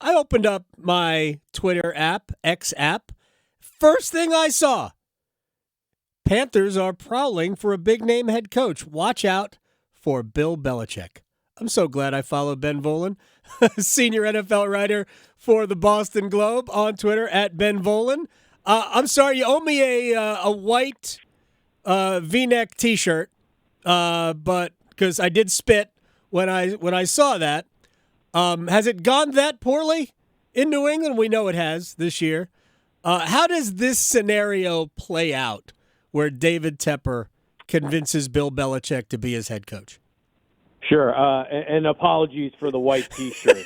I opened up my Twitter app, X app. First thing I saw, Panthers are prowling for a big-name head coach. Watch out for Bill Belichick. I'm so glad I followed Ben Volin, senior NFL writer for the Boston Globe, on Twitter at Ben Volin. I'm sorry, you owe me a white V-neck T-shirt, but because I did spit when I saw that. Has it gone that poorly in New England? We know it has this year. How does this scenario play out where David Tepper convinces Bill Belichick to be his head coach? Sure, and apologies for the white T-shirt.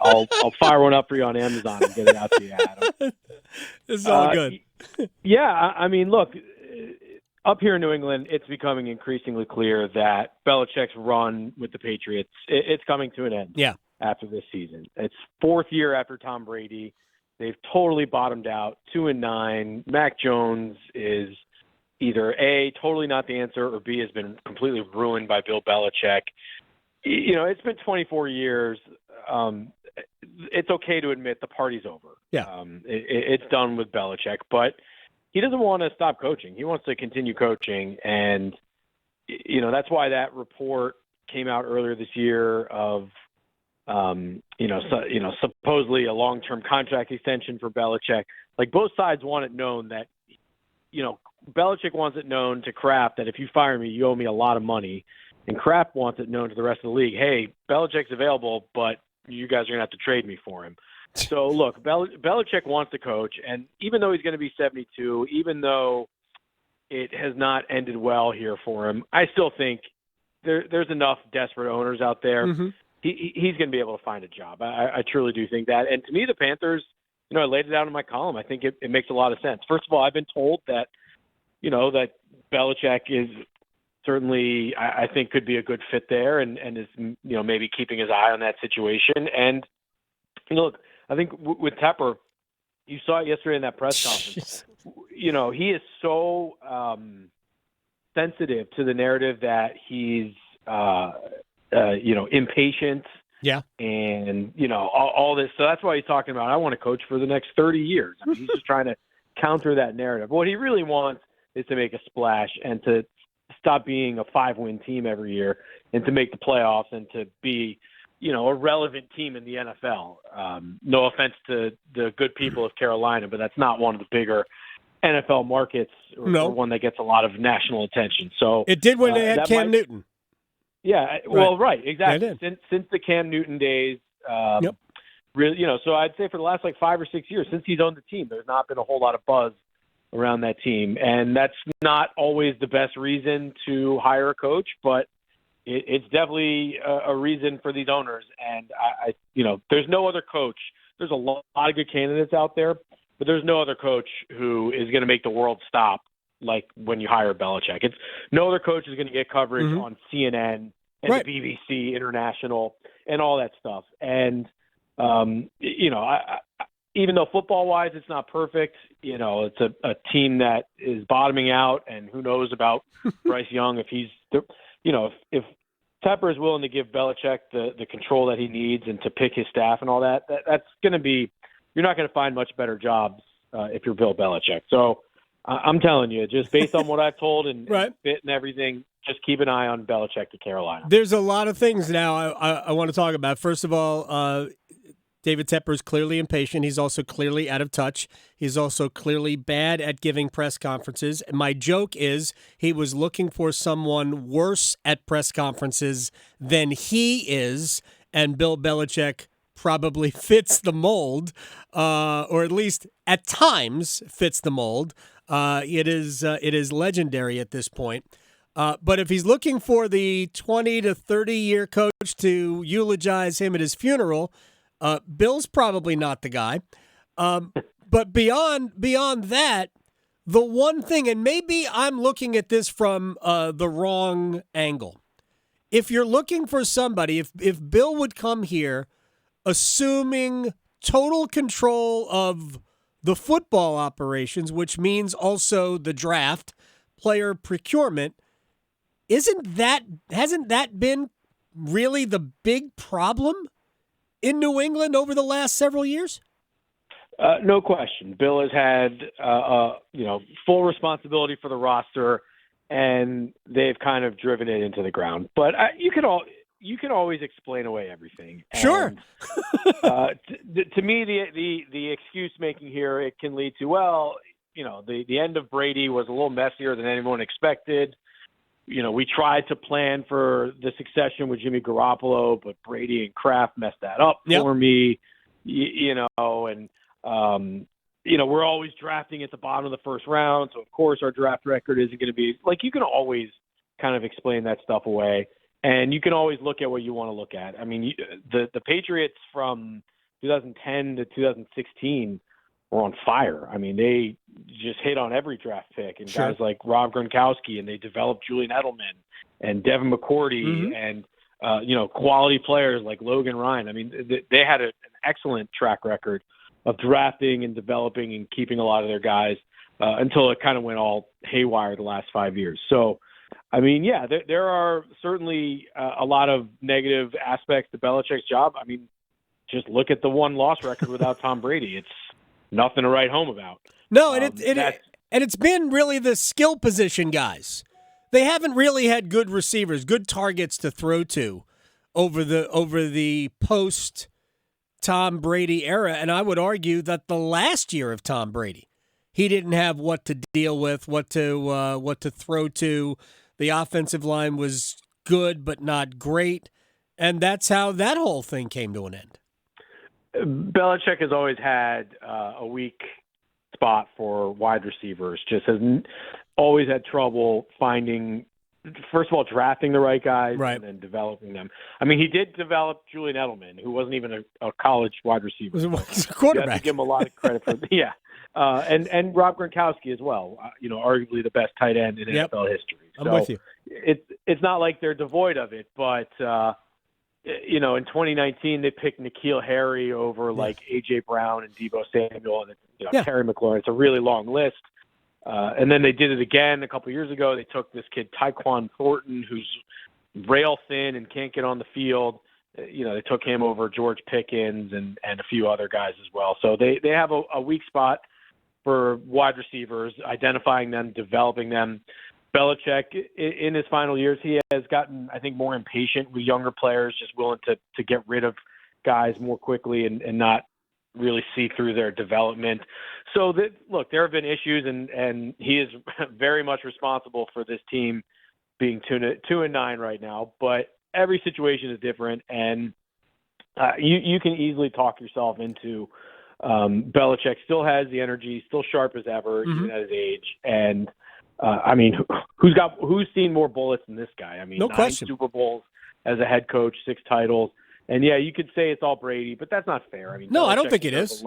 I'll fire one up for you on Amazon and get it out to you, Adam. It's all good. Yeah, I mean, look, up here in New England, it's becoming increasingly clear that Belichick's run with the Patriots, it's coming to an end. Yeah. After this season, it's fourth year after Tom Brady. They've totally bottomed out, 2-9. Mac Jones is either A, totally not the answer, or B, has been completely ruined by Bill Belichick. You know, it's been 24 years. It's okay to admit the party's over. Yeah. It's done with Belichick, but he doesn't want to stop coaching. He wants to continue coaching, and you know that's why that report came out earlier this year of supposedly a long-term contract extension for Belichick. Like, both sides want it known that, you know, Belichick wants it known to Kraft that if you fire me, you owe me a lot of money. And Kraft wants it known to the rest of the league, hey, Belichick's available, but you guys are going to have to trade me for him. So, look, Belichick wants to coach, and even though he's going to be 72, even though it has not ended well here for him, I still think there's enough desperate owners out there. Mm-hmm. He's going to be able to find a job. I truly do think that. And to me, the Panthers, you know, I laid it out in my column. I think it makes a lot of sense. First of all, I've been told that, you know, that Belichick is certainly, I think, could be a good fit there and is, you know, maybe keeping his eye on that situation. And, you know, look, I think with Tepper, you saw it yesterday in that press conference. You know, he is so sensitive to the narrative that he's impatient. Yeah. And, you know, all this. So that's why he's talking about, I want to coach for the next 30 years. I mean, he's just trying to counter that narrative. What he really wants is to make a splash and to stop being a 5-win team every year and to make the playoffs and to be, you know, a relevant team in the NFL. No offense to the good people of Carolina, but that's not one of the bigger NFL markets or one that gets a lot of national attention. So it did when they had Cam Newton. Yeah, well, right, exactly. Yeah, since the Cam Newton days, yep. Really, you know, so I'd say for the last 5 or 6 years since he's owned the team, there's not been a whole lot of buzz around that team, and that's not always the best reason to hire a coach, but it's definitely a reason for these owners. And I you know, there's no other coach. There's a lot of good candidates out there, but there's no other coach who is going to make the world stop like when you hire Belichick. It's no other coach is going to get coverage on CNN and the BBC International and all that stuff. And, you know, I even though football-wise it's not perfect, you know, it's a team that is bottoming out, and who knows about Bryce Young if he's, you know, if Tepper is willing to give Belichick the control that he needs and to pick his staff and all that, that's going to be – you're not going to find much better jobs if you're Bill Belichick. So I'm telling you, just based on what I've told and fit and everything, just keep an eye on Belichick to Carolina. There's a lot of things now I want to talk about. First of all, David Tepper is clearly impatient. He's also clearly out of touch. He's also clearly bad at giving press conferences. My joke is he was looking for someone worse at press conferences than he is, and Bill Belichick probably fits the mold, or at least at times fits the mold. It is legendary at this point. But if he's looking for the 20 to 30-year coach to eulogize him at his funeral, Bill's probably not the guy. But beyond that, the one thing, and maybe I'm looking at this from the wrong angle. If you're looking for somebody, if Bill would come here assuming total control of the football operations, which means also the draft, player procurement, hasn't that been really the big problem in New England over the last several years? No question. Bill has had full responsibility for the roster, and they've kind of driven it into the ground. But you can always explain away everything. Sure. And, to me, the excuse making here, it can lead to, the end of Brady was a little messier than anyone expected. We tried to plan for the succession with Jimmy Garoppolo, but Brady and Kraft messed that up for me. We're always drafting at the bottom of the first round, so of course our draft record isn't going to be like. You can always kind of explain that stuff away, and you can always look at what you want to look at. I mean, the Patriots from 2010 to 2016 were on fire. I mean, they just hit on every draft pick, and guys like Rob Gronkowski, and they developed Julian Edelman and Devin McCourty, and quality players like Logan Ryan. I mean, they had an excellent track record of drafting and developing and keeping a lot of their guys until it kind of went all haywire the last 5 years. So, I mean, there are certainly a lot of negative aspects to Belichick's job. I mean, just look at the one-loss record without Tom Brady. It's nothing to write home about. No, and it's been really the skill position guys. They haven't really had good receivers, good targets to throw to over the post Tom Brady era, and I would argue that the last year of Tom Brady, he didn't have what to deal with, what to throw to. The offensive line was good but not great, and that's how that whole thing came to an end. Belichick has always had a weak spot for wide receivers. Just has always had trouble finding, first of all, drafting the right guys and then developing them. I mean, he did develop Julian Edelman, who wasn't even a college wide receiver. He was a quarterback. You have to give him a lot of credit for and Rob Gronkowski as well. Arguably the best tight end in NFL history. I'm with you. It's not like they're devoid of it, but in 2019 they picked N'Keal Harry over like A.J. Brown and Deebo Samuel and Terry McLaurin. It's a really long list. And then they did it again a couple years ago. They took this kid Tyquan Thornton, who's rail thin and can't get on the field. They took him over George Pickens and a few other guys as well. So they have a weak spot for wide receivers, identifying them, developing them. Belichick, in his final years, he has gotten, I think, more impatient with younger players, just willing to get rid of guys more quickly and not really see through their development. So, look, there have been issues, and he is very much responsible for this team being 2-9 right now. But every situation is different, and you can easily talk yourself into Belichick still has the energy, still sharp as ever, even at his age. And I mean, who's seen more bullets than this guy? I mean, no 9 question. Super Bowls as a head coach, 6 titles. And you could say it's all Brady, but that's not fair. I mean, no, Belichick I don't think it is.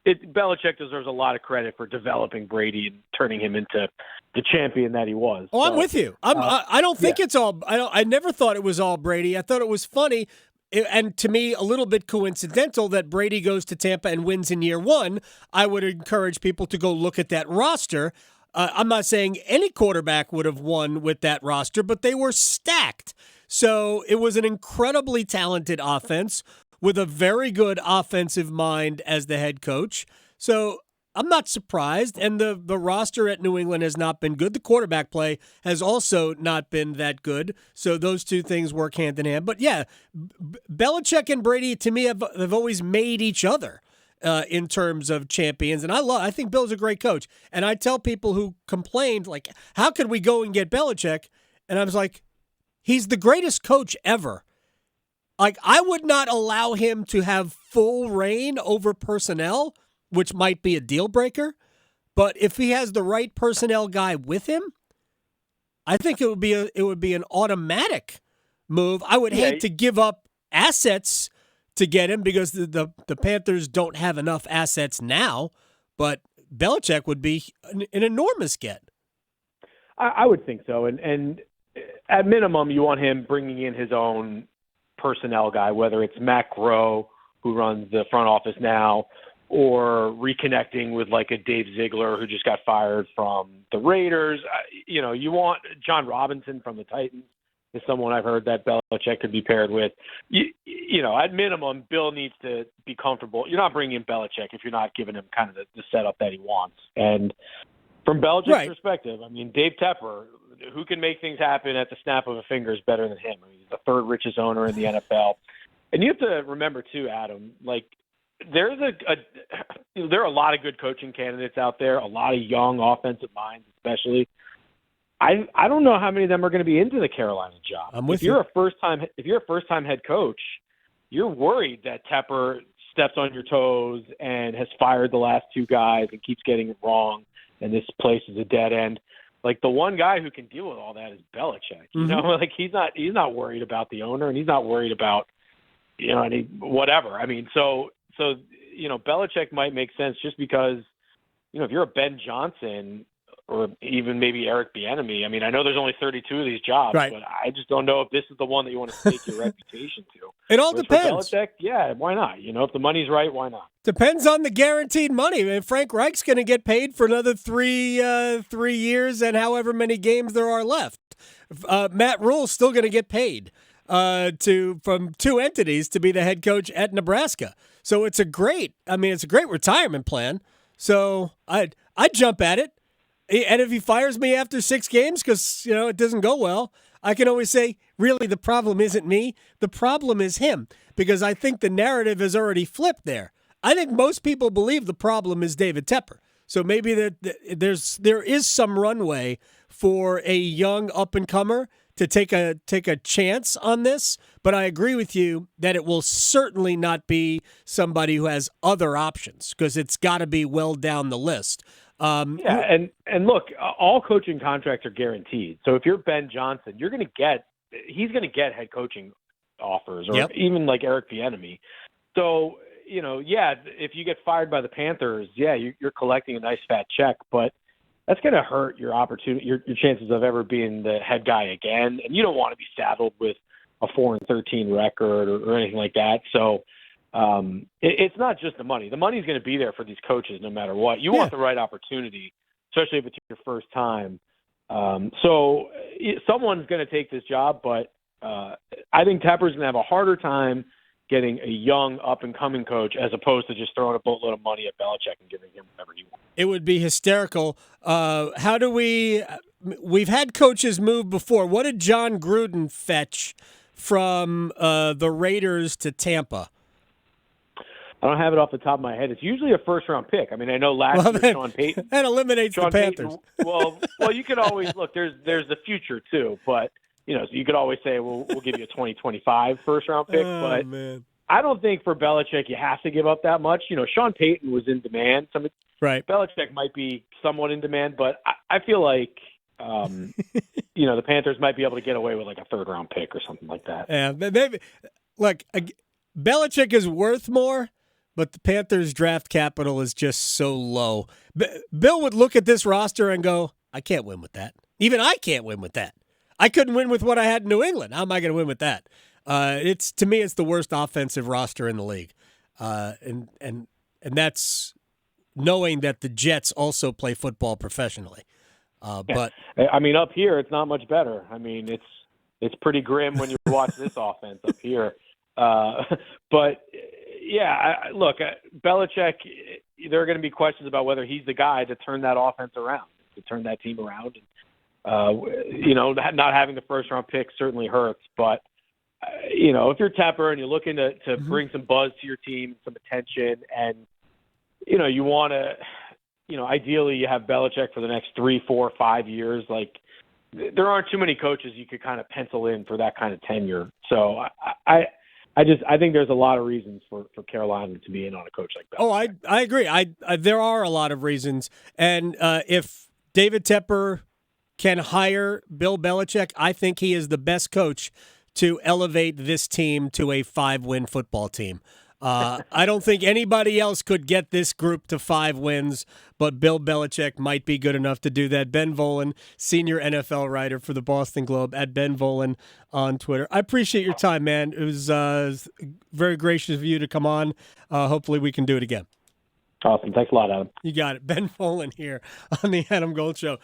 Belichick deserves a lot of credit for developing Brady and turning him into the champion that he was. Oh, I'm with you. I don't think it's all. I never thought it was all Brady. I thought it was funny, and to me, a little bit coincidental that Brady goes to Tampa and wins in year 1. I would encourage people to go look at that roster. I'm not saying any quarterback would have won with that roster, but they were stacked. So it was an incredibly talented offense with a very good offensive mind as the head coach. So I'm not surprised. And the roster at New England has not been good. The quarterback play has also not been that good. So those two things work hand in hand. But Belichick and Brady, to me, have always made each other in terms of champions. And I think Bill's a great coach. And I tell people who complained, like, how could we go and get Belichick? And I was like, he's the greatest coach ever. Like, I would not allow him to have full reign over personnel, which might be a deal breaker. But if he has the right personnel guy with him, I think it would be an automatic move. I would hate to give up assets to get him because the Panthers don't have enough assets now, but Belichick would be an enormous get. I would think so. And at minimum, you want him bringing in his own personnel guy, whether it's Matt Groh, who runs the front office now, or reconnecting with like a Dave Ziegler who just got fired from the Raiders. You want John Robinson from the Titans is someone I've heard that Belichick could be paired with. You know, at minimum, Bill needs to be comfortable. You're not bringing in Belichick if you're not giving him kind of the setup that he wants. And from Belichick's perspective, I mean, Dave Tepper, who can make things happen at the snap of a finger, is better than him. I mean, he's the third richest owner in the NFL. And you have to remember, too, Adam, like, there are a lot of good coaching candidates out there, a lot of young offensive minds especially. I don't know how many of them are going to be into the Carolina job. If you're a first-time head coach, you're worried that Tepper steps on your toes and has fired the last two guys and keeps getting it wrong, and this place is a dead end. Like, the one guy who can deal with all that is Belichick. You know, like, he's not worried about the owner, and he's not worried about, you know, whatever. I mean, so you know, Belichick might make sense just because, you know, if you're a Ben Johnson or even maybe Eric Bieniemy, I mean, I know there's only 32 of these jobs, but I just don't know if this is the one that you want to stake your reputation to. It all depends. For Belichick, yeah, why not? You know, if the money's right, why not? Depends on the guaranteed money. I mean, Frank Reich's going to get paid for another 3 years and however many games there are left. Matt Rule's still going to get paid from two entities to be the head coach at Nebraska. So it's a great retirement plan. So I'd jump at it. And if he fires me after 6 games because, you know, it doesn't go well, I can always say, really, the problem isn't me. The problem is him, because I think the narrative has already flipped there. I think most people believe the problem is David Tepper. So maybe there is some runway for a young up-and-comer to take a chance on this, but I agree with you that it will certainly not be somebody who has other options, because it's got to be well down the list. And look, all coaching contracts are guaranteed. So if you're Ben Johnson, he's going to get head coaching offers, or even like Eric Bieniemy. So, you know, if you get fired by the Panthers, you're collecting a nice fat check, but that's going to hurt your opportunity, your chances of ever being the head guy again. And you don't want to be saddled with a 4-13 record or anything like that. So it's not just the money. The money's going to be there for these coaches no matter what. You want the right opportunity, especially if it's your first time. So someone's going to take this job, but I think Tepper's going to have a harder time getting a young up-and-coming coach as opposed to just throwing a boatload of money at Belichick and giving him whatever he wants. It would be hysterical. How do we've had coaches move before. What did John Gruden fetch from the Raiders to Tampa? I don't have it off the top of my head. It's usually a first-round pick. I mean, I know last year Sean Payton. That eliminates the Panthers. Well, you could always look. There's the future too, but you know, so you could always say, well, we'll give you a 2025 first-round pick. But man. I don't think for Belichick you have to give up that much. You know, Sean Payton was in demand. Belichick might be somewhat in demand, but I feel like you know, the Panthers might be able to get away with like a third-round pick or something like that. Yeah, maybe. Look, Belichick is worth more, but the Panthers' draft capital is just so low. Bill would look at this roster and go, I can't win with that. Even I can't win with that. I couldn't win with what I had in New England. How am I going to win with that? To me, it's the worst offensive roster in the league. And that's knowing that the Jets also play football professionally. But I mean, up here, it's not much better. I mean, it's pretty grim when you watch this offense up here. But look, Belichick, there are going to be questions about whether he's the guy to turn that offense around, to turn that team around. You know, not having the first-round pick certainly hurts. But, you know, if you're Tepper and you're looking to bring some buzz to your team, some attention, and, you know, you want to, you know, ideally you have Belichick for the next 3, 4, 5 years. Like, there aren't too many coaches you could kind of pencil in for that kind of tenure. So I think there's a lot of reasons for Carolina to be in on a coach like that. Oh, I agree. There are a lot of reasons. And if David Tepper can hire Bill Belichick, I think he is the best coach to elevate this team to a 5-win football team. I don't think anybody else could get this group to 5 wins, but Bill Belichick might be good enough to do that. Ben Volin, senior NFL writer for the Boston Globe, at Ben Volin on Twitter. I appreciate your time, man. It was very gracious of you to come on. Hopefully we can do it again. Awesome. Thanks a lot, Adam. You got it. Ben Volin here on the Adam Gold Show.